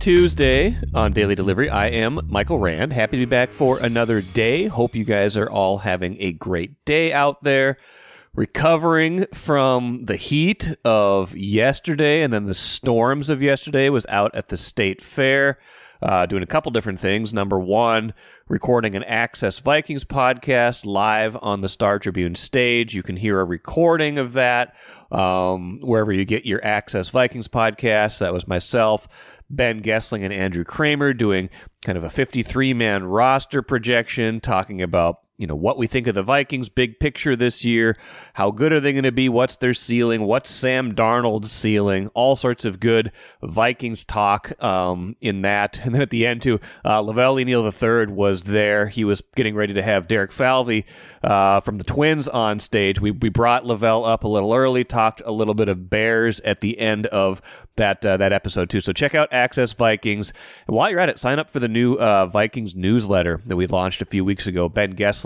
Tuesday on Daily Delivery. I am Michael Rand. Happy to be back for another day. Hope you guys are all having a great day out there. Recovering from the heat of yesterday and then the storms of yesterday. Was out at the State Fair doing a couple different things. Number one, recording an Access Vikings podcast live on the Star Tribune stage. You can hear a recording of that wherever you get your Access Vikings podcast. That was myself, Ben Gessling, and Andrew Kramer doing kind of a 53-man roster projection, talking about what we think of the Vikings, big picture this year. How good are they going to be? What's their ceiling? What's Sam Darnold's ceiling? All sorts of good Vikings talk in that. And then at the end, too, Lavelle Neal III was there. He was getting ready to have Derek Falvey from the Twins on stage. We brought Lavelle up a little early, talked a little bit of Bears at the end of that episode, too. So check out Access Vikings. And while you're at it, sign up for the new Vikings newsletter that we launched a few weeks ago. Ben Gessling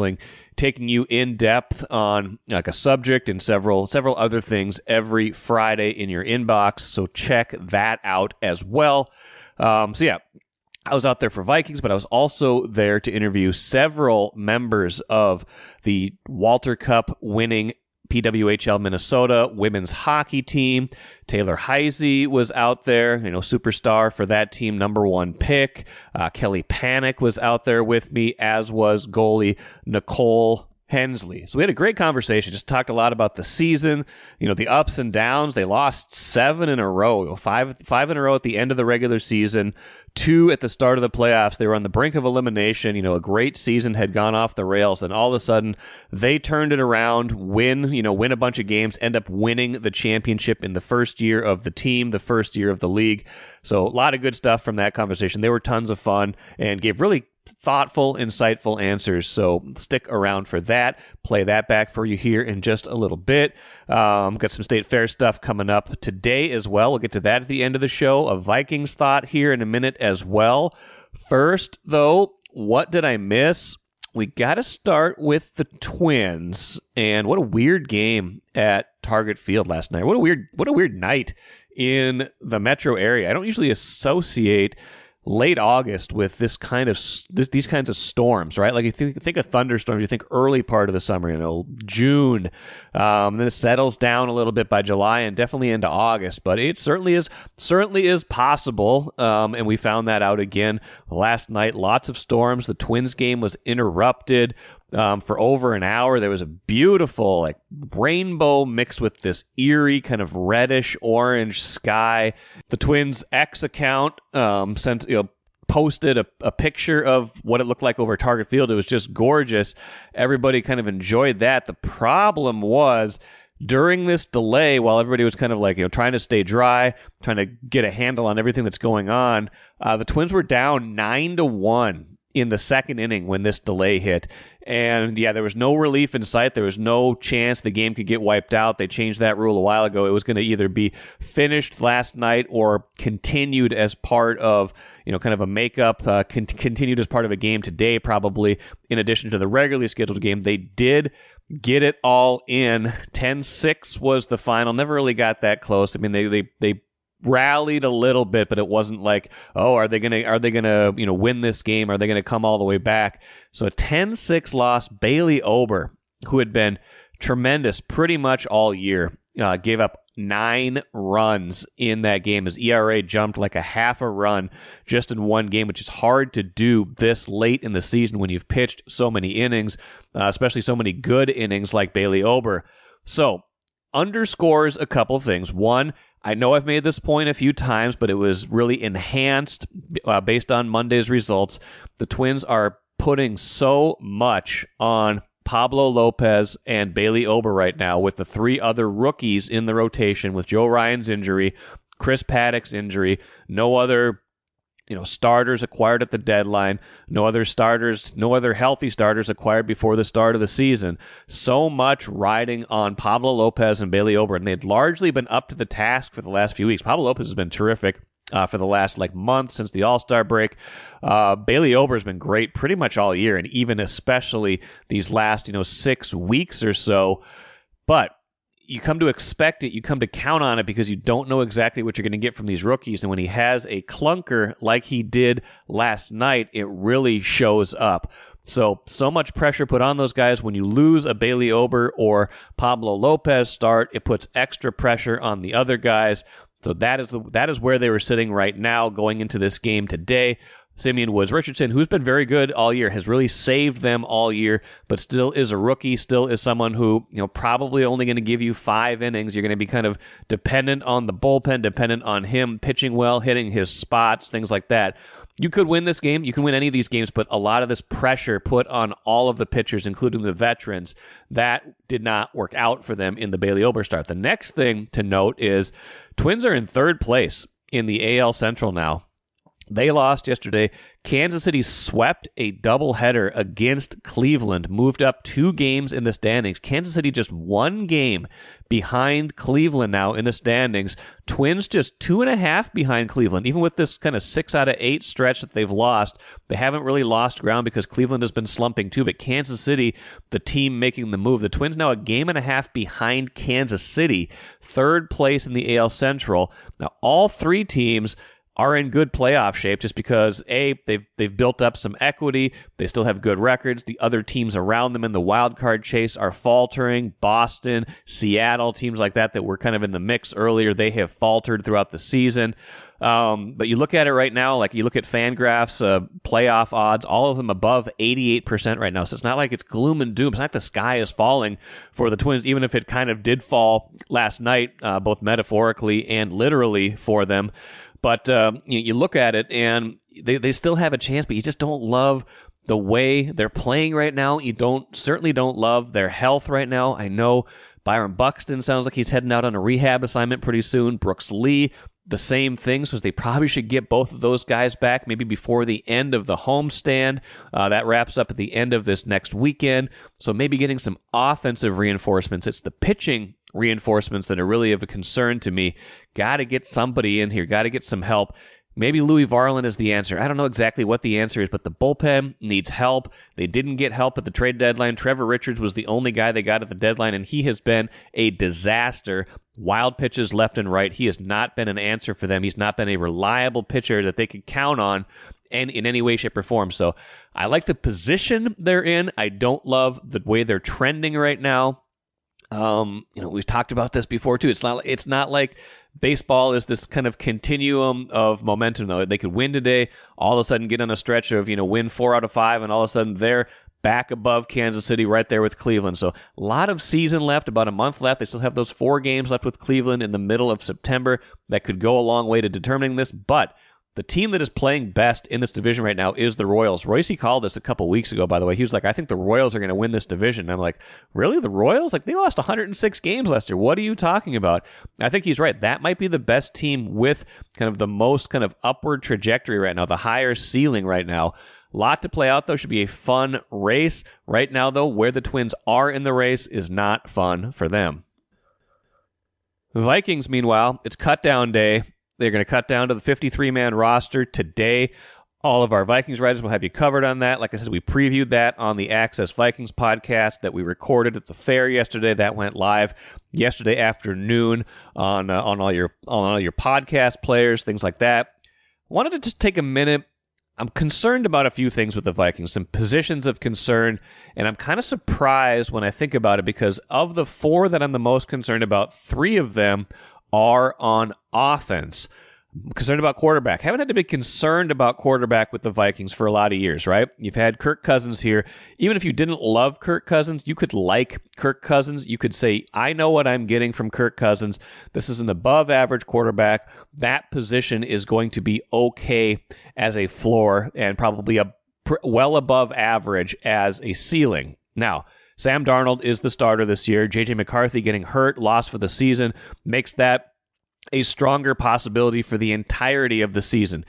taking you in depth on like a subject and several other things every Friday in your inbox. So check that out as well. So yeah, I was out there for Vikings, but I was also there to interview several members of the Walter Cup winning PWHL Minnesota women's hockey team. Taylor Heise was out there, superstar for that team, number one pick. Kelly Pannek was out there with me, as was goalie Nicole Hensley. So we had a great conversation, just talked a lot about the season, the ups and downs. They lost 7 in a row, five in a row at the end of the regular season, 2 at the start of the playoffs. They were on the brink of elimination. A great season had gone off the rails, and all of a sudden they turned it around, win a bunch of games, end up winning the championship in the first year of the team, the first year of the league. So a lot of good stuff from that conversation. They were tons of fun and gave really thoughtful, insightful answers. So stick around for that. Play that back for you here in just a little bit. Got some State Fair stuff coming up today as well. We'll get to that at the end of the show. A Vikings thought here in a minute as well. First, though, what did I miss? We got to start with the Twins. And what a weird game at Target Field last night. What a weird night in the metro area. I don't usually associate late August with these kinds of storms, right? Like you think of thunderstorms, you think early part of the summer, June, then it settles down a little bit by July and definitely into August. But it certainly is possible, and we found that out again last night. Lots of storms. The Twins game was interrupted for over an hour. There was a beautiful rainbow mixed with this eerie kind of reddish orange sky. The Twins X account posted a picture of what it looked like over Target Field. It was just gorgeous. Everybody kind of enjoyed that. The problem was, during this delay, while everybody was kind of trying to stay dry, trying to get a handle on everything that's going on, the Twins were down 9-1 in the second inning when this delay hit. And yeah, there was no relief in sight. There was no chance the game could get wiped out. They changed that rule a while ago. It was going to either be finished last night or continued as part of, kind of a makeup, continued as part of a game today, probably in addition to the regularly scheduled game. They did get it all in. 10-6 was the final. Never really got that close. I mean, they rallied a little bit, but it wasn't like, are they gonna win this game? Are they gonna come all the way back? So a 10-6 loss. Bailey Ober, who had been tremendous pretty much all year, gave up 9 runs in that game. His ERA jumped like a half a run just in one game, which is hard to do this late in the season when you've pitched so many innings, especially so many good innings like Bailey Ober. So underscores a couple of things. One, I know I've made this point a few times, but it was really enhanced based on Monday's results. The Twins are putting so much on Pablo Lopez and Bailey Ober right now, with the 3 other rookies in the rotation, with Joe Ryan's injury, Chris Paddock's injury, no other starters acquired at the deadline, no other healthy starters acquired before the start of the season. So much riding on Pablo Lopez and Bailey Ober, and they'd largely been up to the task for the last few weeks. Pablo Lopez has been terrific for the last month since the All-Star break. Bailey Ober has been great pretty much all year, and even especially these last 6 weeks or so. But you come to expect it, you come to count on it because you don't know exactly what you're going to get from these rookies. And when he has a clunker like he did last night, it really shows up. So much pressure put on those guys. When you lose a Bailey Ober or Pablo Lopez start, it puts extra pressure on the other guys. So that is where they were sitting right now going into this game today. Simeon Woods Richardson, who's been very good all year, has really saved them all year, but still is a rookie, still is someone who, probably only going to give you 5 innings. You're going to be kind of dependent on the bullpen, dependent on him pitching well, hitting his spots, things like that. You could win this game. You can win any of these games, but a lot of this pressure put on all of the pitchers, including the veterans, that did not work out for them in the Bailey Ober start. The next thing to note is Twins are in 3rd place in the AL Central now. They lost yesterday. Kansas City swept a doubleheader against Cleveland, moved up 2 games in the standings. Kansas City just 1 game behind Cleveland now in the standings. Twins just 2.5 behind Cleveland. Even with this kind of 6 out of 8 stretch that they've lost, they haven't really lost ground because Cleveland has been slumping too. But Kansas City, the team making the move. The Twins now 1.5 games behind Kansas City, 3rd place in the AL Central. Now all 3 teams are in good playoff shape just because, they've built up some equity. They still have good records. The other teams around them in the wild card chase are faltering. Boston, Seattle, teams like that were kind of in the mix earlier, they have faltered throughout the season. But you look at it right now, like you look at Fangraph's playoff odds, all of them above 88% right now. So it's not like it's gloom and doom. It's not like the sky is falling for the Twins, even if it kind of did fall last night, both metaphorically and literally for them. But you look at it, and they still have a chance, but you just don't love the way they're playing right now. You certainly don't love their health right now. I know Byron Buxton sounds like he's heading out on a rehab assignment pretty soon. Brooks Lee, the same thing, so they probably should get both of those guys back maybe before the end of the homestand. That wraps up at the end of this next weekend, so maybe getting some offensive reinforcements. It's the pitching reinforcements that are really of a concern to me. Got to get somebody in here, got to get some help. Maybe Louis Varland is the answer. I don't know exactly what the answer is, but the bullpen needs help. They didn't get help at the trade deadline. Trevor Richards was the only guy they got at the deadline, and he has been a disaster. Wild pitches left and right. He has not been an answer for them. He's not been a reliable pitcher that they could count on and in any way, shape, or form. So I like the position they're in. I don't love the way they're trending right now. We've talked about this before too. It's not like baseball is this kind of continuum of momentum, though. They could win today, all of a sudden get on a stretch of, win 4 out of 5, and all of a sudden they're back above Kansas City right there with Cleveland. So a lot of season left, about a month left. They still have those 4 games left with Cleveland in the middle of September that could go a long way to determining this, but the team that is playing best in this division right now is the Royals. Royce called this a couple weeks ago, by the way. He was like, I think the Royals are going to win this division. And I'm like, really? The Royals? Like, they lost 106 games last year. What are you talking about? I think he's right. That might be the best team with kind of the most kind of upward trajectory right now, the higher ceiling right now. A lot to play out, though. Should be a fun race. Right now, though, where the Twins are in the race is not fun for them. The Vikings, meanwhile, it's cutdown day. They're going to cut down to the 53-man roster today. All of our Vikings writers will have you covered on that. Like I said, we previewed that on the Access Vikings podcast that we recorded at the fair yesterday. That went live yesterday afternoon on all your podcast players, things like that. Wanted to just take a minute. I'm concerned about a few things with the Vikings, some positions of concern, and I'm kind of surprised when I think about it because of the 4 that I'm the most concerned about, 3 of them are on offense. I'm concerned about quarterback. Haven't had to be concerned about quarterback with the Vikings for a lot of years, right? You've had Kirk Cousins here. Even if you didn't love Kirk Cousins, you could like Kirk Cousins. You could say, I know what I'm getting from Kirk Cousins. This is an above average quarterback. That position is going to be okay as a floor and probably well above average as a ceiling. Now, Sam Darnold is the starter this year. J.J. McCarthy getting hurt, lost for the season, makes that a stronger possibility for the entirety of the season.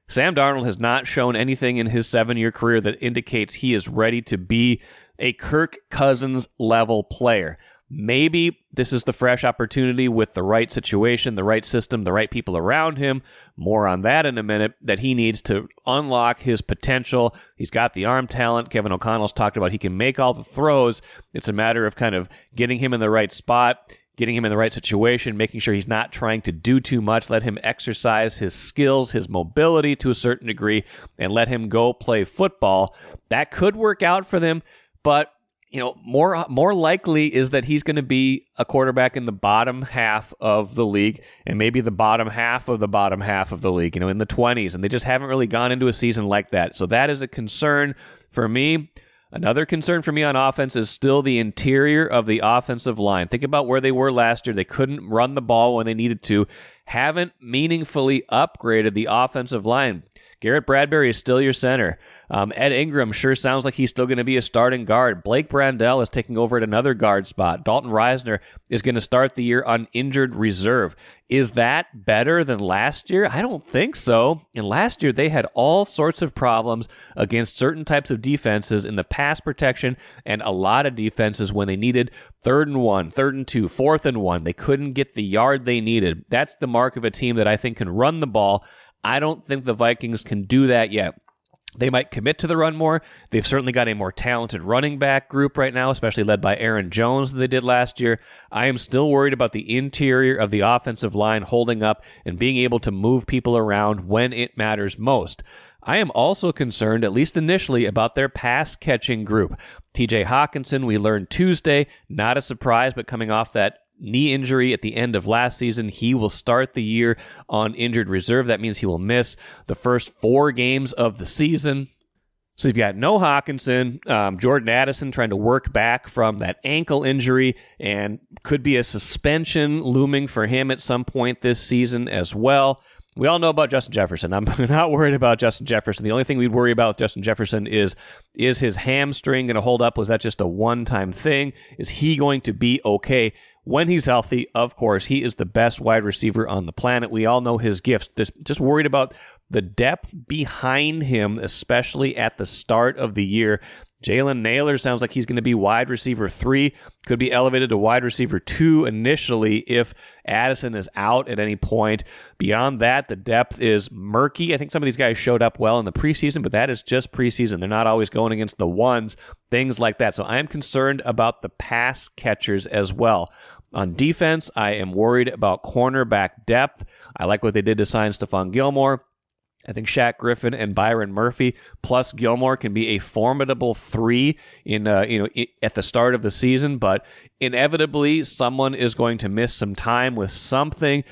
Sam Darnold has not shown anything in his 7-year career that indicates he is ready to be a Kirk Cousins level player. Maybe this is the fresh opportunity with the right situation, the right system, the right people around him. More on that in a minute, that he needs to unlock his potential. He's got the arm talent. Kevin O'Connell's talked about he can make all the throws. It's a matter of kind of getting him in the right spot, getting him in the right situation, making sure he's not trying to do too much, let him exercise his skills, his mobility to a certain degree, and let him go play football. That could work out for them, but more likely is that he's going to be a quarterback in the bottom half of the league, and maybe the bottom half of the league, in the 20s, and they just haven't really gone into a season like that. So that is a concern for me. Another concern for me on offense is still the interior of the offensive line. Think about where they were last year. They couldn't run the ball when they needed to. Haven't meaningfully upgraded the offensive line. Garrett Bradbury is still your center. Ed Ingram sure sounds like he's still going to be a starting guard. Blake Brandel is taking over at another guard spot. Dalton Reisner is going to start the year on injured reserve. Is that better than last year? I don't think so. And last year, they had all sorts of problems against certain types of defenses in the pass protection and a lot of defenses when they needed 3rd and 1, 3rd and 2, 4th and 1. They couldn't get the yard they needed. That's the mark of a team that I think can run the ball. I don't think the Vikings can do that yet. They might commit to the run more. They've certainly got a more talented running back group right now, especially led by Aaron Jones than they did last year. I am still worried about the interior of the offensive line holding up and being able to move people around when it matters most. I am also concerned, at least initially, about their pass-catching group. TJ Hawkinson, we learned Tuesday, not a surprise, but coming off that knee injury at the end of last season, he will start the year on injured reserve. That means he will miss the first 4 games of the season. So you've got no Hawkinson, Jordan Addison trying to work back from that ankle injury, and could be a suspension looming for him at some point this season as well. We all know about Justin Jefferson. I'm not worried about Justin Jefferson. The only thing we'd worry about with Justin Jefferson is his hamstring going to hold up? Was that just a one-time thing? Is he going to be okay when he's healthy? Of course, he is the best wide receiver on the planet. We all know his gifts. Just worried about the depth behind him, especially at the start of the year. Jalen Naylor sounds like he's going to be wide receiver 3, could be elevated to wide receiver 2 initially if Addison is out at any point. Beyond that, the depth is murky. I think some of these guys showed up well in the preseason, but that is just preseason. They're not always going against the ones, things like that. So I am concerned about the pass catchers as well. On defense, I am worried about cornerback depth. I like what they did to sign Stephon Gilmore. I think Shaq Griffin and Byron Murphy plus Gilmore can be a formidable 3 in at the start of the season, but inevitably someone is going to miss some time with something.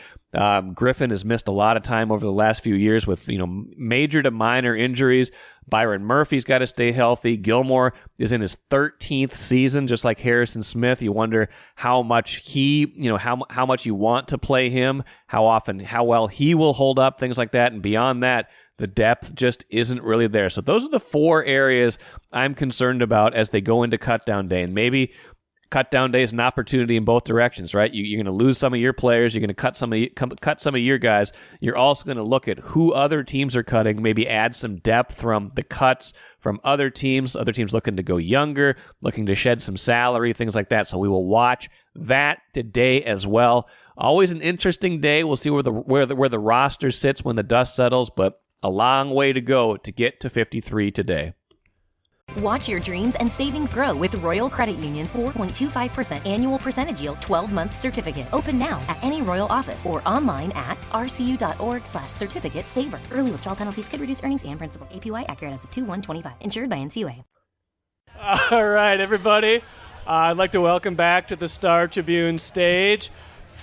Griffin has missed a lot of time over the last few years with major to minor injuries. Byron Murphy's got to stay healthy. Gilmore is in his 13th season, just like Harrison Smith. You wonder how much how much you want to play him, how often, how well he will hold up, things like that. And beyond that, the depth just isn't really there. So those are the 4 areas I'm concerned about as they go into cutdown day. And maybe cutdown day is an opportunity in both directions, right? You're going to lose some of your players. You're going to cut some of your guys. You're also going to look at who other teams are cutting, maybe add some depth from the cuts from other teams looking to go younger, looking to shed some salary, things like that. So we will watch that today as well. Always an interesting day. We'll see where the roster sits when the dust settles, but a long way to go to get to 53 today. Watch your dreams and savings grow with Royal Credit Union's 4.25% annual percentage yield 12-month certificate. Open now at any Royal office or online at rcu.org/certificate-saver. Early withdrawal penalties could reduce earnings and principal. APY accurate as of 2/1/25. Insured by NCUA. All right, everybody. I'd like to welcome back to the Star Tribune stage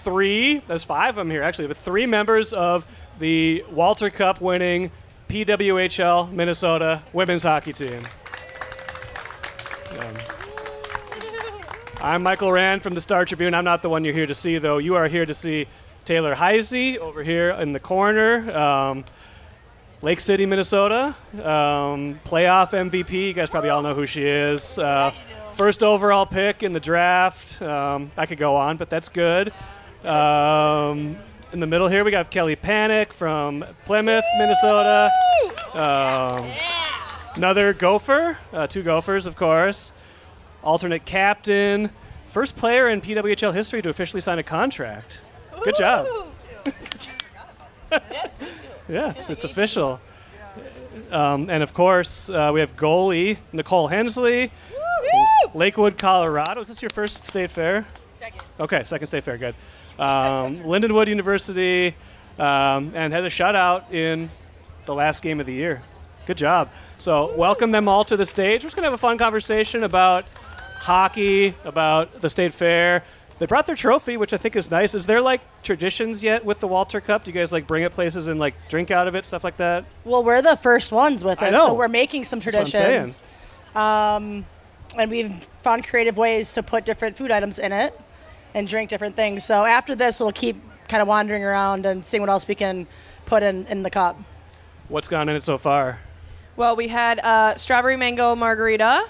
there's 5 of them here actually, but 3 members of the Walter Cup winning PWHL Minnesota women's hockey team. I'm Michael Rand from the Star Tribune. I'm not the one you're here to see, though. You are here to see Taylor Heise over here in the corner. Lake City, Minnesota. Playoff MVP. You guys probably all know who she is. First overall pick in the draft. I could go on, but that's good. In the middle here, we got Kelly Pannek from Plymouth, Minnesota. Another Gopher. 2 Gophers, of course. Alternate captain, first player in PWHL history to officially sign a contract. Good job. Yes, me too. Yeah, it's official. And of course, we have goalie Nicole Hensley, Lakewood, Colorado. Is this your first state fair? Second. Okay, second state fair, good. Lindenwood University, and has a shutout in the last game of the year. Good job. So welcome them all to the stage. We're just going to have a fun conversation about hockey, about the state fair. They brought their trophy, which I think is nice. Is there, like, traditions yet with the Walter Cup? Do you guys, like, bring it places and, like, drink out of it, stuff like that? Well, we're the first ones with it, I know. so we're making some traditions. And we've found creative ways to put different food items in it and drink different things. So after this, we'll keep kind of wandering around and seeing what else we can put in the cup. What's gone in it so far? Well, we had strawberry mango margarita,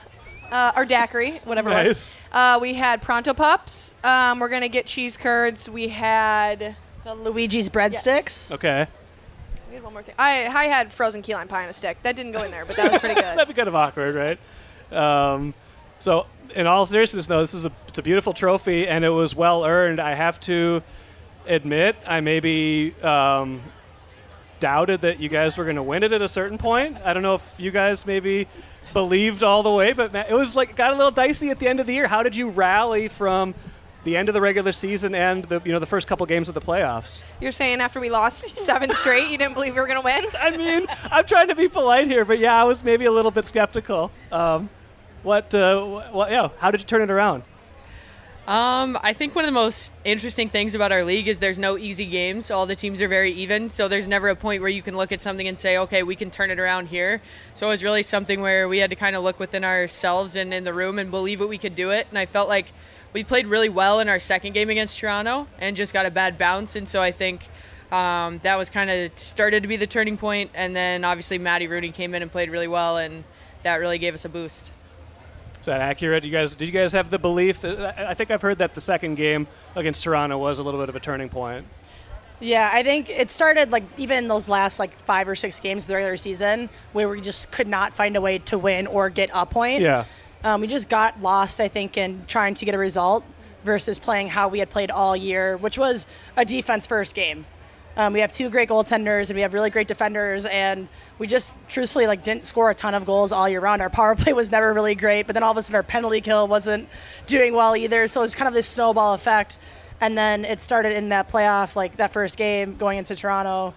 or daiquiri, whatever it was. We had Pronto Pups. We're going to get cheese curds. We had The Luigi's breadsticks. Okay. We had one more thing. I had frozen key lime pie on a stick. That didn't go in there, but that was pretty good. That'd be kind of awkward, right? So in all seriousness, though, it's a beautiful trophy, and it was well earned. I have to admit, I maybe doubted that you guys were going to win it at a certain point. I don't know if you guys maybe believed all the way, but it was like got a little dicey at the end of the year. How did you rally from the end of the regular season and the first couple games of the playoffs? You're saying after we lost 7 straight, you didn't believe we were going to win? I mean, I'm trying to be polite here, but yeah, I was maybe a little bit skeptical. How did you turn it around? I think one of the most interesting things about our league is there's no easy games. All the teams are very even, so there's never a point where you can look at something and say, okay, we can turn it around here. So it was really something where we had to kind of look within ourselves and in the room and believe that we could do it. And I felt like we played really well in our second game against Toronto and just got a bad bounce. And so I think that was kind of started to be the turning point. And then obviously Maddie Rooney came in and played really well, and that really gave us a boost. Is that accurate? Did you guys have the belief? I think I've heard that the second game against Toronto was a little bit of a turning point. Yeah, I think it started like even those last like 5 or 6 games of the regular season where we just could not find a way to win or get a point. Yeah. We just got lost, I think, in trying to get a result versus playing how we had played all year, which was a defense-first game. We have 2 great goaltenders, and we have really great defenders, and we just truthfully didn't score a ton of goals all year round. Our power play was never really great, but then all of a sudden our penalty kill wasn't doing well either, so it was kind of this snowball effect. And then it started in that playoff, that first game going into Toronto,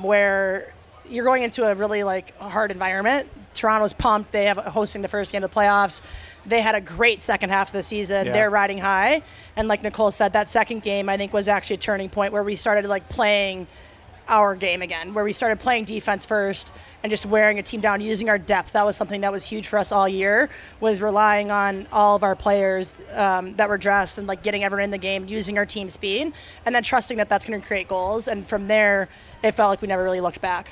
where you're going into a really hard environment. Toronto's pumped. They have hosting the first game of the playoffs. They had a great second half of the season. Yeah. They're riding high. And like Nicole said, that second game, I think, was actually a turning point where we started playing our game again, where we started playing defense first and just wearing a team down, using our depth. That was something that was huge for us all year, was relying on all of our players that were dressed and getting everyone in the game, using our team speed, and then trusting that that's going to create goals. And from there, it felt like we never really looked back.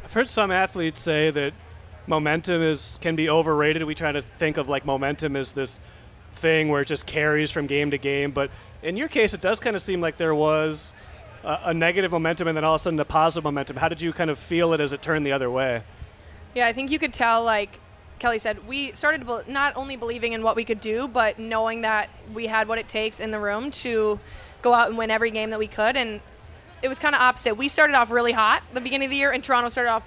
I've heard some athletes say that momentum can be overrated. We try to think of momentum as this thing where it just carries from game to game. But in your case, it does kind of seem like there was a negative momentum and then all of a sudden a positive momentum. How did you kind of feel it as it turned the other way? Yeah, I think you could tell, like Kelly said, we started not only believing in what we could do, but knowing that we had what it takes in the room to go out and win every game that we could. And it was kind of opposite. We started off really hot at the beginning of the year, and Toronto started off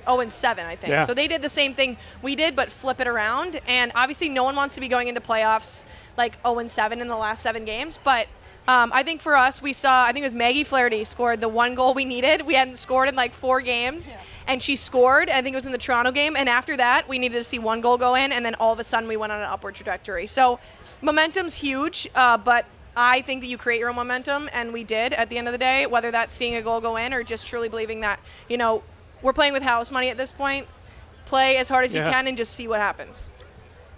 0-7, I think. Yeah. So they did the same thing we did, but flip it around. And obviously no one wants to be going into playoffs 0-7 in the last 7 games. But I think for us, we saw, I think it was Maggie Flaherty scored the one goal we needed. We hadn't scored in 4 games. Yeah. And she scored. I think it was in the Toronto game. And after that, we needed to see 1 goal go in. And then all of a sudden, we went on an upward trajectory. So momentum's huge, but I think that you create your own momentum. And we did at the end of the day, whether that's seeing a goal go in or just truly believing that, we're playing with house money at this point. Play as hard as you can and just see what happens.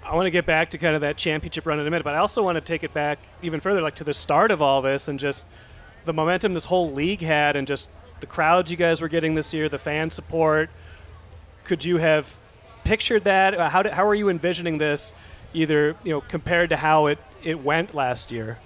I want to get back to kind of that championship run in a minute, but I also want to take it back even further, to the start of all this and just the momentum this whole league had and just the crowds you guys were getting this year, the fan support. Could you have pictured that? How are you envisioning this, either compared to how it went last year?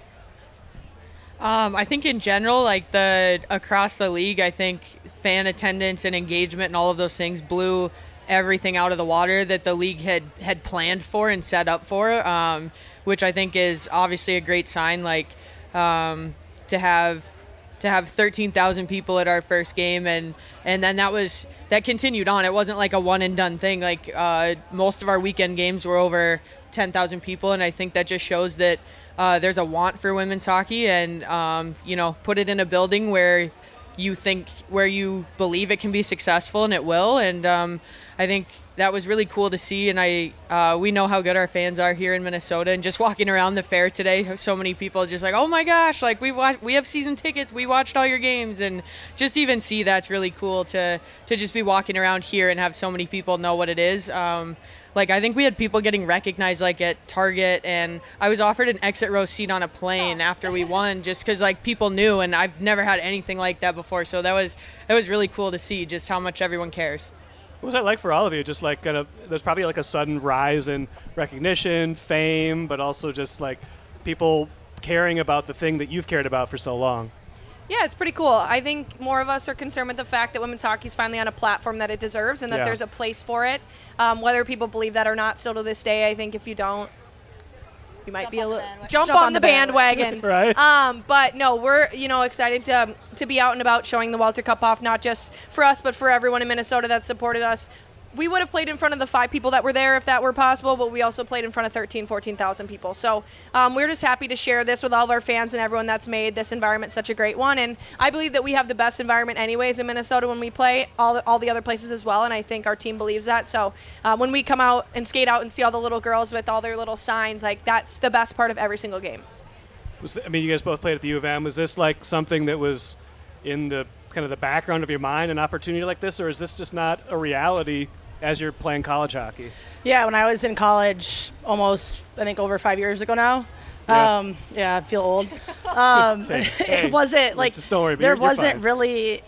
I think in general, across the league, I think fan attendance and engagement and all of those things blew everything out of the water that the league had planned for and set up for, which I think is obviously a great sign. To have 13,000 people at our first game, and then that continued on. It wasn't a one and done thing. Most of our weekend games were over 10,000 people, and I think that just shows that there's a want for women's hockey, and put it in a building where you believe it can be successful, and it will. And I think that was really cool to see. And we know how good our fans are here in Minnesota, and just walking around the fair today, so many people just like, oh my gosh, like we have season tickets, we watched all your games, and just even see that's really cool to just be walking around here and have so many people know what it is. I think we had people getting recognized like at Target, and I was offered an exit row seat on a plane after we won, just because like people knew, and I've never had anything like that before. So that was really cool to see just how much everyone cares. What was that like for all of you? Just like there's probably like a sudden rise in recognition, fame, but also just like people caring about the thing that you've cared about for so long. Yeah, it's pretty cool. I think more of us are concerned with the fact that women's hockey is finally on a platform that it deserves, and that there's a place for it. Whether people believe that or not, still to this day, I think if you don't, you might be a little jump on the bandwagon. Right. But no, we're excited to be out and about showing the Welter Cup off, not just for us, but for everyone in Minnesota that supported us. We would have played in front of the 5 people that were there if that were possible, but we also played in front of 14,000 people. So we're just happy to share this with all of our fans and everyone that's made this environment such a great one. And I believe that we have the best environment anyways in Minnesota when we play, all the other places as well, and I think our team believes that. So when we come out and skate out and see all the little girls with all their little signs, like that's the best part of every single game. You guys both played at the U of M. Was this like something that was in the kind of the background of your mind, an opportunity like this, or is this just not a reality as you're playing college hockey? Yeah, when I was in college almost, I think, over 5 years ago now. I feel old. It wasn't like, just don't worry, there you're wasn't fine. Really,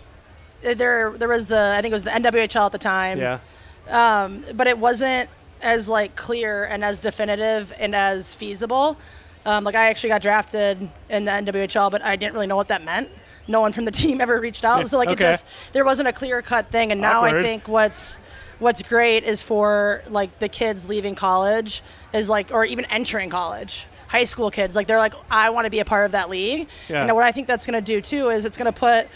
there was I think it was the NWHL at the time. Yeah. But it wasn't as like clear and as definitive and as feasible. I actually got drafted in the NWHL, but I didn't really know what that meant. No one from the team ever reached out. So there wasn't a clear cut thing. And now I think what's great is for like the kids leaving college is like, or even entering college, high school kids, like they're like, I want to be a part of that league. Yeah. And what I think that's going to do too is it's going to put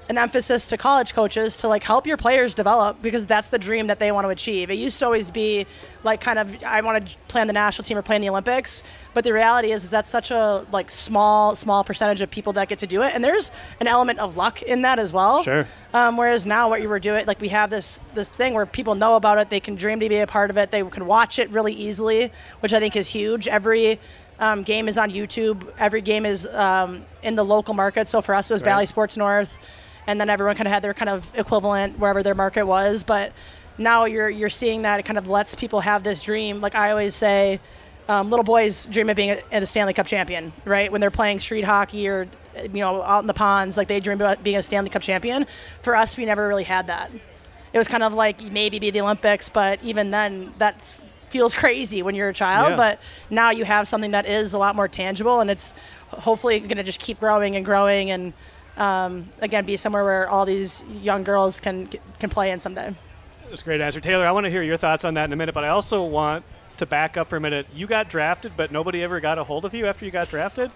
an emphasis to college coaches to like help your players develop, because that's the dream that they want to achieve. It used to always be like kind of, I want to play on the national team or play in the Olympics, but the reality is that's such a like small percentage of people that get to do it, and there's an element of luck in that as well. Sure. Whereas now what you were doing, like we have this thing where people know about it, they can dream to be a part of it, they can watch it really easily, which I think is huge. Every game is on YouTube. Every game is in the local market. So for us, it was Valley Sports North. And then everyone kind of had their kind of equivalent wherever their market was. But now you're seeing that it kind of lets people have this dream. Like I always say, little boys dream of being a Stanley Cup champion, right? When they're playing street hockey or out in the ponds, like they dream about being a Stanley Cup champion. For us, we never really had that. It was kind of like maybe be the Olympics, but even then, that feels crazy when you're a child. Yeah. But now you have something that is a lot more tangible, and it's hopefully going to just keep growing and again, be somewhere where all these young girls can play in someday. That's a great answer. Taylor, I want to hear your thoughts on that in a minute, but I also want to back up for a minute. You got drafted, but nobody ever got a hold of you after you got drafted?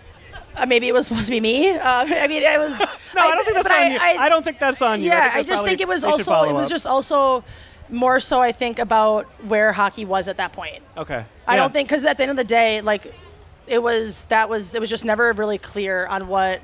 Maybe it was supposed to be me. I mean, I was. No, I don't think that's on you. I don't think that's on you. Yeah, I just think it was also more so, I think, about where hockey was at that point. Okay. I don't think, because at the end of the day, like, it was just never really clear on what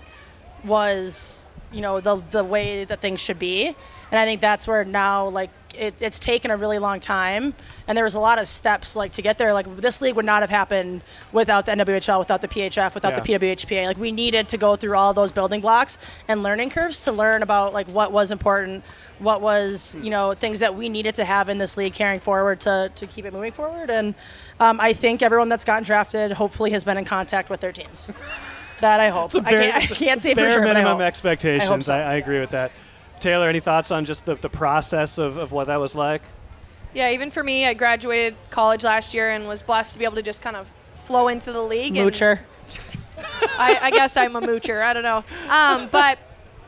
was, the way that things should be. And I think that's where now, like, it's taken a really long time, and there was a lot of steps, like, to get there. Like, this league would not have happened without the NWHL, without the PHF, without the PWHPA. Like, we needed to go through all those building blocks and learning curves to learn about, like, what was important, what was, things that we needed to have in this league carrying forward to keep it moving forward. And I think everyone that's gotten drafted hopefully has been in contact with their teams. That I hope. I can't say for sure, but I hope. Minimum expectations. I hope so. I agree with that. Taylor, any thoughts on just the process of what that was like? Yeah, even for me, I graduated college last year and was blessed to be able to just kind of flow into the league. Moocher. I guess I'm a moocher. I don't know.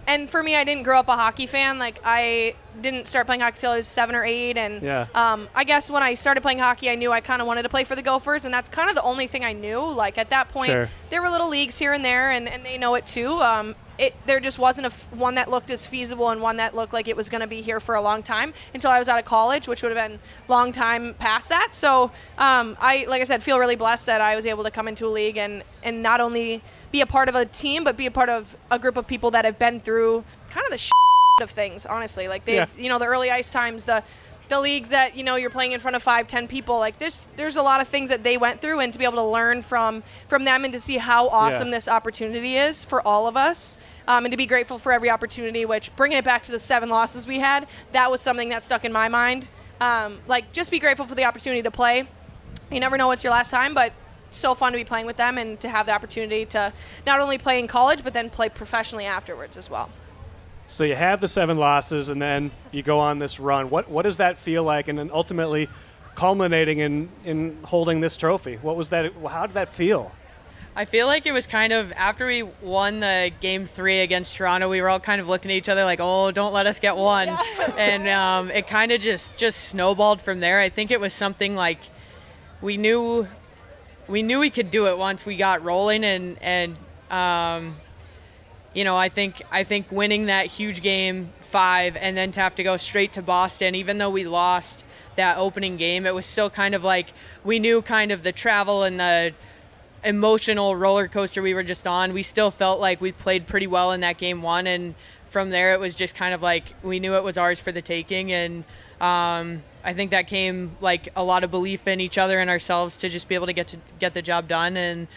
And for me, I didn't grow up a hockey fan. Like, I didn't start playing hockey until I was 7 or 8. And I guess when I started playing hockey, I knew I kind of wanted to play for the Gophers. And that's kind of the only thing I knew. Like, at that point, there were little leagues here and there, and they know it too. there just wasn't one that looked as feasible and one that looked like it was going to be here for a long time until I was out of college, which would have been a long time past that. So like I said, feel really blessed that I was able to come into a league and not only be a part of a team, but be a part of a group of people that have been through kind of the shit of things, honestly. Like the early ice times, the leagues that, you're playing in front of 5-10 people, like there's a lot of things that they went through, and to be able to learn from them and to see how awesome this opportunity is for all of us, and to be grateful for every opportunity, which, bringing it back to the 7 losses we had, that was something that stuck in my mind. Just be grateful for the opportunity to play. You never know what's your last time, but so fun to be playing with them and to have the opportunity to not only play in college, but then play professionally afterwards as well. So you have the 7 losses, and then you go on this run. What does that feel like, and then ultimately culminating in holding this trophy? What was that? How did that feel? I feel like it was kind of, after we won the Game 3 against Toronto, we were all kind of looking at each other like, oh, don't let us get one. Yeah. And it kind of just snowballed from there. I think it was something like we knew we could do it once we got rolling, and I think winning that huge Game 5 and then to have to go straight to Boston, even though we lost that opening game, it was still kind of like we knew kind of the travel and the emotional roller coaster we were just on. We still felt like we played pretty well in that Game 1, and from there it was just kind of like we knew it was ours for the taking, and I think that came like a lot of belief in each other and ourselves to just be able to get the job done, and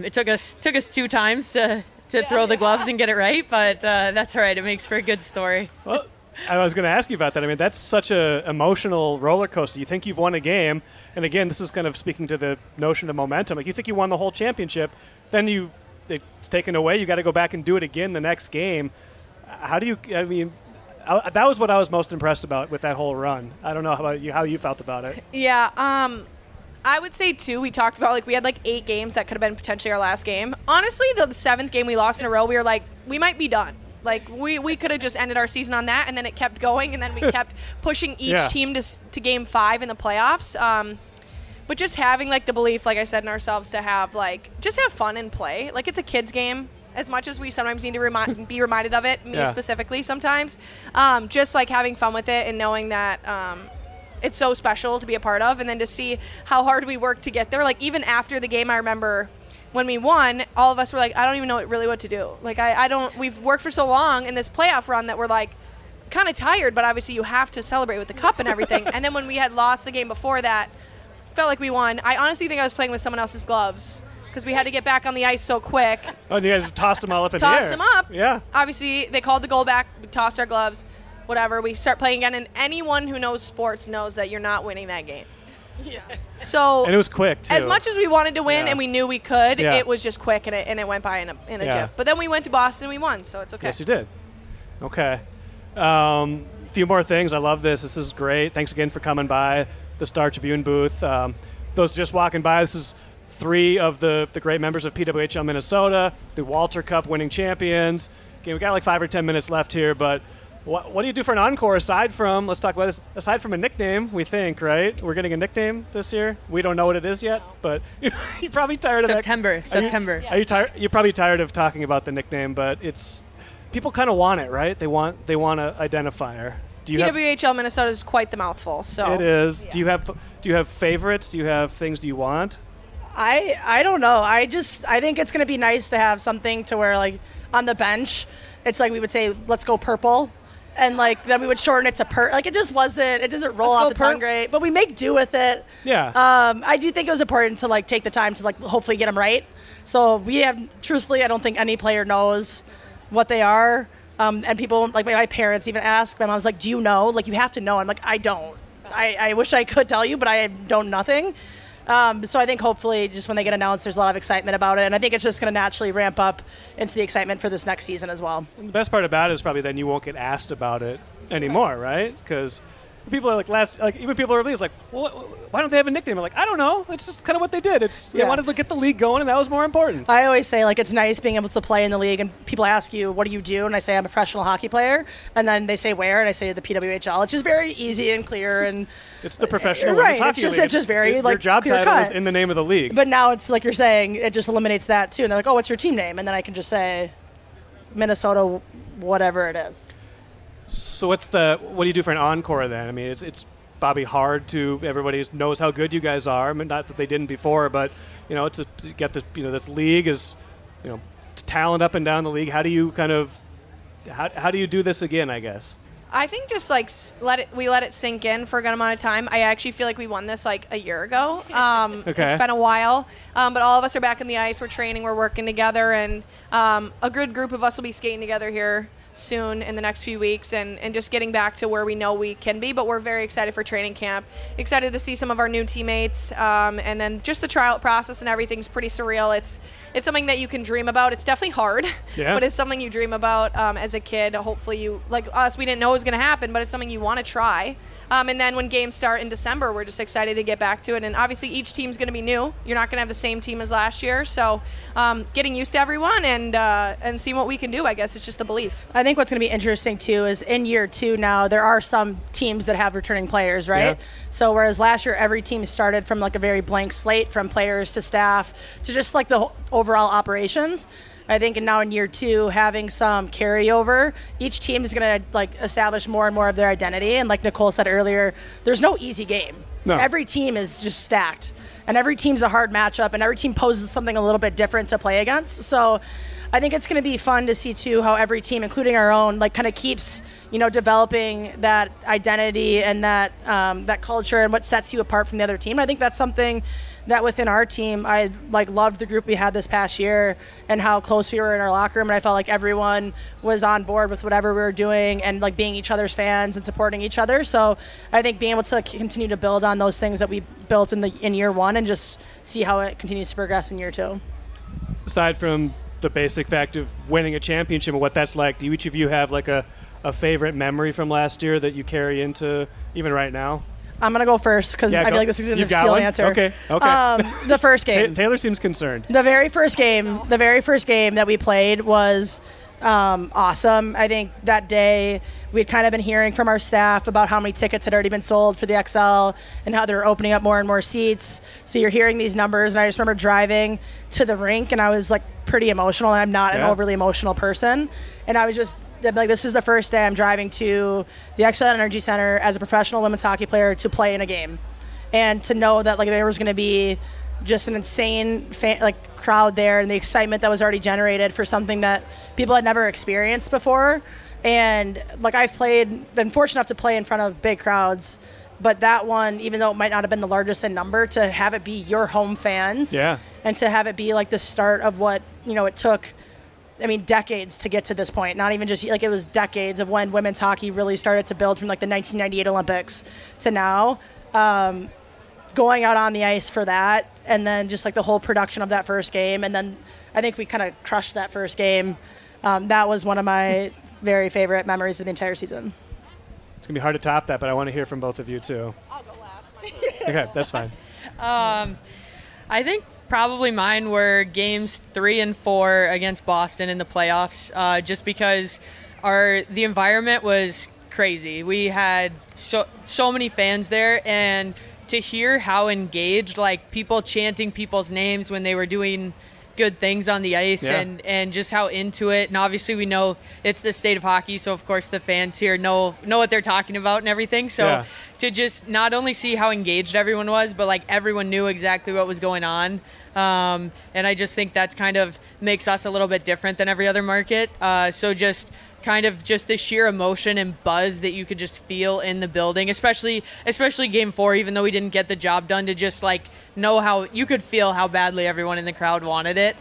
it took us 2 times to throw the gloves and get it right, but that's all right. It makes for a good story. Well, I was going to ask you about that. I mean, that's such an emotional roller coaster. You think you've won a game, and again, this is kind of speaking to the notion of momentum. Like, you think you won the whole championship, then it's taken away. You got to go back and do it again the next game. How do you? I mean, that was what I was most impressed about with that whole run. I don't know how you felt about it. Yeah. I would say, too, we talked about, like, we had, 8 games that could have been potentially our last game. Honestly, the 7th game we lost in a row, we were like, we might be done. Like, we could have just ended our season on that, and then it kept going, and then we kept pushing each team to Game 5 in the playoffs. But just having, the belief, like I said, in ourselves to have, just have fun and play. Like, it's a kid's game, as much as we sometimes need to be reminded of it, me specifically sometimes. Just, having fun with it and knowing that it's so special to be a part of, and then to see how hard we worked to get there. Like, even after the game, I remember when we won, all of us were like, I don't even know really what to do. Like, we've worked for so long in this playoff run that we're kind of tired, but obviously you have to celebrate with the cup and everything. And then when we had lost the game before that, felt like we won. I honestly think I was playing with someone else's gloves because we had to get back on the ice so quick. Oh, and you guys tossed them all up in the air. Tossed them up. Yeah. Obviously, they called the goal back. We tossed our gloves. Whatever, we start playing again, and anyone who knows sports knows that you're not winning that game. Yeah. So, and it was quick, too. As much as we wanted to win and we knew we could, it was just quick, and it went by in a jiff. But then we went to Boston and we won, so it's okay. Yes, you did. Okay. A few more things. I love this. This is great. Thanks again for coming by the Star Tribune booth. Those just walking by, this is 3 of the great members of PWHL Minnesota, the Walter Cup winning champions. Okay, we got 5 or 10 minutes left here, but what do you do for an encore aside from, let's talk about this, aside from a nickname, we think, right? We're getting a nickname this year. We don't know what it is yet, but you're probably tired of that. September. Are you tired? You're probably tired of talking about the nickname, but people kind of want it, right? They want an identifier. PWHL Minnesota is quite the mouthful, so. It is. Yeah. Do you have favorites? Do you have things you want? I don't know. I think it's going to be nice to have something to where, on the bench, it's we would say, let's go purple. And then we would shorten it to it doesn't roll off the tongue great, but we make do with it. Yeah. I do think it was important to take the time to hopefully get them right. So truthfully, I don't think any player knows what they are. And people, my parents even ask, my mom's like, do you know? You have to know. I'm like, I don't. I wish I could tell you, but I don't nothing. So I think hopefully just when they get announced, there's a lot of excitement about it. And I think it's just going to naturally ramp up into the excitement for this next season as well. And the best part about it is probably then you won't get asked about it anymore, right? Because people are even people are well, why don't they have a nickname? I'm like, I don't know. It's just kind of what they did. They wanted to get the league going, and that was more important. I always say, it's nice being able to play in the league, and people ask you, what do you do? And I say, I'm a professional hockey player. And then they say, where? And I say, the PWHL. It's just very easy and clear. And it's the professional women's hockey league. It's just very, your job title cut. is in the name of the league. But now it's like you're saying, it just eliminates that, too. And they're like, oh, what's your team name? And then I can just say... Minnesota, whatever it is. So what do you do for an encore then? I mean, it's probably hard to, everybody knows how good you guys are. I mean, not that they didn't before, but to get this league is, talent up and down the league. How do you how do you do this again, I guess? I think just let it sink in for a good amount of time. I actually feel like we won this like a year ago. Okay. It's been a while, but all of us are back in the ice. We're training, we're working together, and a good group of us will be skating together here soon in the next few weeks and just getting back to where we know we can be. But we're very excited for training camp, excited to see some of our new teammates, and then just the tryout process and everything's pretty surreal. It's something that you can dream about. It's definitely hard, but it's something you dream about as a kid. Hopefully you, like us, we didn't know it was going to happen, but it's something you want to try. And then when games start in December, we're just excited to get back to it. And obviously each team's going to be new. You're not going to have the same team as last year. So getting used to everyone and seeing what we can do, I guess it's just the belief. I think what's going to be interesting, too, is in year 2 now, there are some teams that have returning players, right? Yeah. So whereas last year every team started from like a very blank slate, from players to staff to just like the overall operations, I think now in year 2, having some carryover, each team is going to like establish more and more of their identity. And like Nicole said earlier, there's no easy game. No. Every team is just stacked, and every team's a hard matchup, and every team poses something a little bit different to play against. So I think it's going to be fun to see too how every team, including our own, like kind of keeps developing that identity and that culture and what sets you apart from the other team. I think that's something that within our team, I loved the group we had this past year and how close we were in our locker room, and I felt like everyone was on board with whatever we were doing and like being each other's fans and supporting each other. So I think being able to continue to build on those things that we built in year 1 and just see how it continues to progress in year 2. Aside from the basic fact of winning a championship and what that's like, do each of you have like a favorite memory from last year that you carry into even right now? I'm going to go first because I feel like this is going to steal the answer. Okay. The first game. Taylor seems concerned. The very first game that we played was awesome. I think that day we had kind of been hearing from our staff about how many tickets had already been sold for the XL and how they were opening up more and more seats. So you're hearing these numbers, and I just remember driving to the rink, and I was like pretty emotional, and I'm not an overly emotional person. And I was just like, this is the first day I'm driving to the XL Energy Center as a professional women's hockey player to play in a game, and to know that like there was going to be just an insane crowd there, and the excitement that was already generated for something that people had never experienced before. And like been fortunate enough to play in front of big crowds, but that one, even though it might not have been the largest in number, to have it be your home fans, and to have it be like the start of what it took. I mean, decades to get to this point. Not even just it was decades of when women's hockey really started to build from like the 1998 Olympics to now. Going out on the ice for that, and then just like the whole production of that first game, and then I think we kind of crushed that first game. That was one of my very favorite memories of the entire season. It's gonna be hard to top that, but I want to hear from both of you too. I'll go last. Okay, that's fine. I think probably mine were games 3 and 4 against Boston in the playoffs, just because the environment was crazy. We had so many fans there, and to hear how engaged, like people chanting people's names when they were doing good things on the ice, and just how into it. And obviously we know it's the state of hockey, so of course the fans here know what they're talking about and everything. So to just not only see how engaged everyone was, but like everyone knew exactly what was going on. And I just think that's kind of makes us a little bit different than every other market. So just kind of just the sheer emotion and buzz that you could just feel in the building, especially game 4, even though we didn't get the job done, to just like know how you could feel how badly everyone in the crowd wanted it.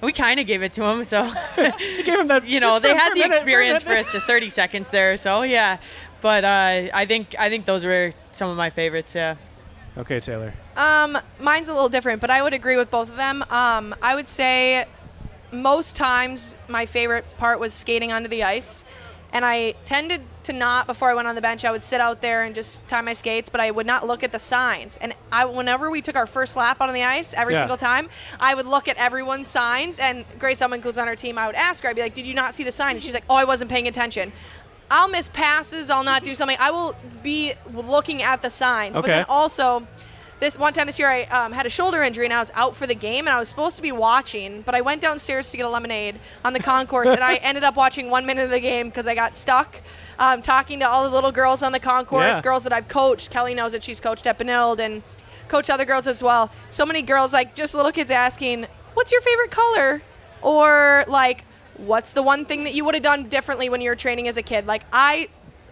We kind of gave it to them, so you gave them that, they had the experience for us 30 seconds there, so yeah. But I think those were some of my favorites. Yeah. Okay, Taylor. Mine's a little different, but I would agree with both of them. I would say most times my favorite part was skating onto the ice, and I tended to not, before I went on the bench, I would sit out there and just tie my skates, but I would not look at the signs. And whenever we took our first lap on the ice, every single time, I would look at everyone's signs, and Grace Elman, who's on our team, I would ask her, I'd be like, did you not see the sign? And she's like, oh, I wasn't paying attention. I'll miss passes, I'll not do something. I will be looking at the signs. Okay. But then also, this one time this year I had a shoulder injury and I was out for the game, and I was supposed to be watching, but I went downstairs to get a lemonade on the concourse, and I ended up watching 1 minute of the game because I got stuck talking to all the little girls on the concourse, girls that I've coached. Kelly knows that she's coached at Benilde and coached other girls as well. So many girls, like just little kids asking, what's your favorite color? Or like, what's the one thing that you would have done differently when you were training as a kid? Like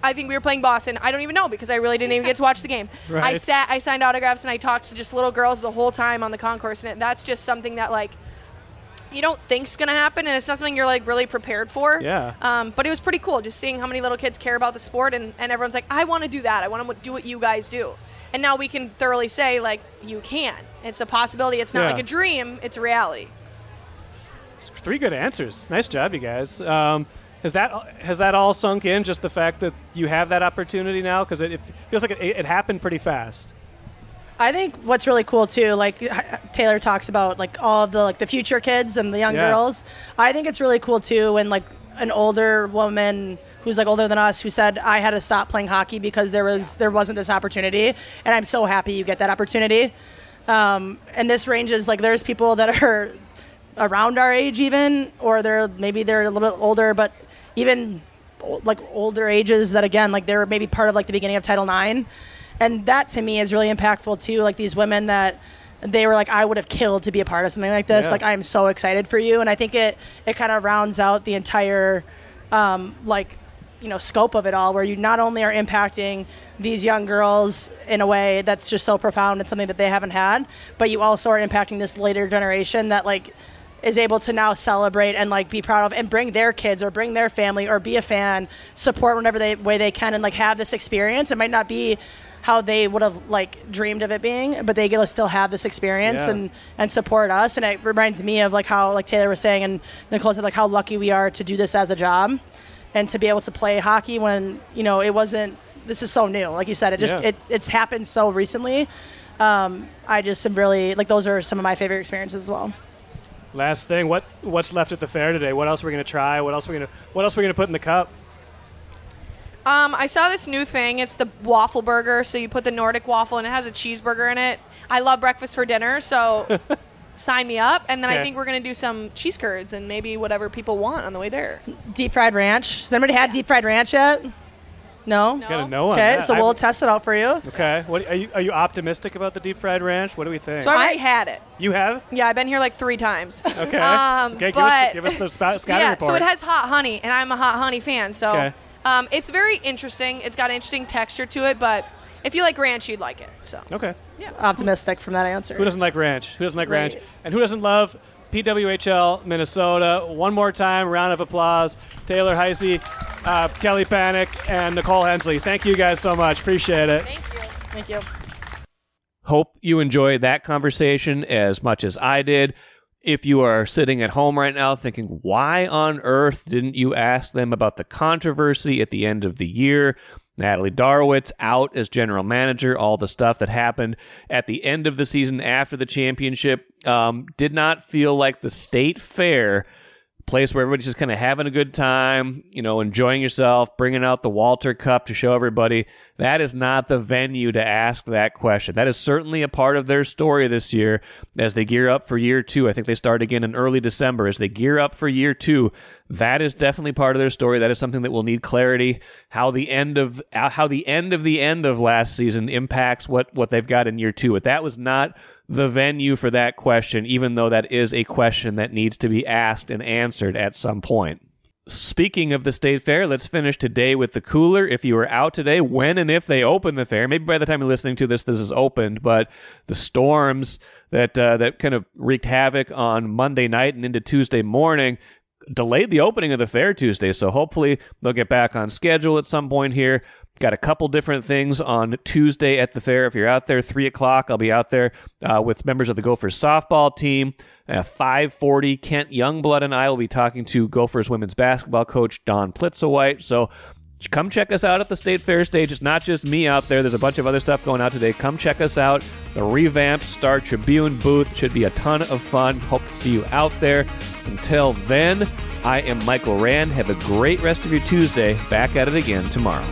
I think we were playing Boston. I don't even know because I really didn't even get to watch the game. Right. I signed autographs, and I talked to just little girls the whole time on the concourse, and that's just something that, like, you don't think's going to happen, and it's not something you're, like, really prepared for. Yeah. But it was pretty cool just seeing how many little kids care about the sport, and everyone's like, I want to do that. I want to do what you guys do. And now we can thoroughly say, like, you can. It's a possibility. It's not like a dream. It's a reality. 3 good answers. Nice job, you guys. Has that all sunk in, just the fact that you have that opportunity now? Because it feels like it happened pretty fast. I think what's really cool too, like Taylor talks about, like all of the future kids and the young girls. I think it's really cool too when like an older woman who's like older than us who said, I had to stop playing hockey because there wasn't this opportunity, and I'm so happy you get that opportunity. And this ranges, like there's people that are around our age even, or maybe they're a little bit older, but even like older ages that, again, like they're maybe part of like the beginning of Title IX. And that to me is really impactful too. Like these women that they were like, I would have killed to be a part of something like this. Yeah. Like, I'm so excited for you. And I think it kind of rounds out the entire scope of it all, where you not only are impacting these young girls in a way that's just so profound and something that they haven't had, but you also are impacting this later generation that like is able to now celebrate and like be proud of and bring their kids or bring their family or be a fan, support whatever way they can, and like have this experience. It might not be how they would have like dreamed of it being, but they get to still have this experience and support us. And it reminds me of like how, like Taylor was saying and Nicole said, like how lucky we are to do this as a job and to be able to play hockey when, it wasn't, this is so new. Like you said, it's happened so recently. I just am really, like, those are some of my favorite experiences as well. Last thing, what's left at the fair today? What else are we going to try? What else are we going to put in the cup? I saw this new thing. It's the waffle burger. So you put the Nordic waffle, and it has a cheeseburger in it. I love breakfast for dinner, so sign me up. And then I think we're going to do some cheese curds and maybe whatever people want on the way there. Deep fried ranch. Has anybody had deep fried ranch yet? No? Got to know on Okay, that. so we'll test it out for you. Okay. What are you optimistic about the deep fried ranch? What do we think? So I already had it. You have? Yeah, I've been here like 3 times. Okay. Give us the scouting report. So it has hot honey, and I'm a hot honey fan. So it's very interesting. It's got an interesting texture to it, but if you like ranch, you'd like it. So okay. Yeah. Optimistic from that answer. Who doesn't like ranch? Ranch? And who doesn't love PWHL Minnesota? One more time, round of applause. Taylor Heise, Kelly Pannek, and Nicole Hensley. Thank you guys so much. Appreciate it. Thank you. Thank you. Hope you enjoyed that conversation as much as I did. If you are sitting at home right now thinking, why on earth didn't you ask them about the controversy at the end of the year? Natalie Darwitz out as general manager, all the stuff that happened at the end of the season after the championship did not feel like the state fair, place where everybody's just kind of having a good time, enjoying yourself, bringing out the Walter Cup to show everybody. That is not the venue to ask that question. That is certainly a part of their story this year as they gear up for year 2. I think they start again in early December. As they gear up for year 2, that is definitely part of their story. That is something that will need clarity. How the end of the end of last season impacts what they've got in year 2. But that was not the venue for that question, even though that is a question that needs to be asked and answered at some point. Speaking of the state fair, let's finish today with the cooler. If you were out today, when and if they open the fair, maybe by the time you're listening to this is opened, but the storms that kind of wreaked havoc on Monday night and into Tuesday morning delayed the opening of the fair Tuesday, so hopefully they'll get back on schedule at some point here. Got a couple different things on Tuesday at the fair. If you're out there, 3 o'clock, I'll be out there with members of the Gophers softball team. 5:40, Kent Youngblood and I will be talking to Gophers women's basketball coach Dawn Plitzowhite. So come check us out at the State Fair stage. It's not just me out there. There's a bunch of other stuff going out today. Come check us out. The revamped Star Tribune booth should be a ton of fun. Hope to see you out there. Until then, I am Michael Rand. Have a great rest of your Tuesday. Back at it again tomorrow.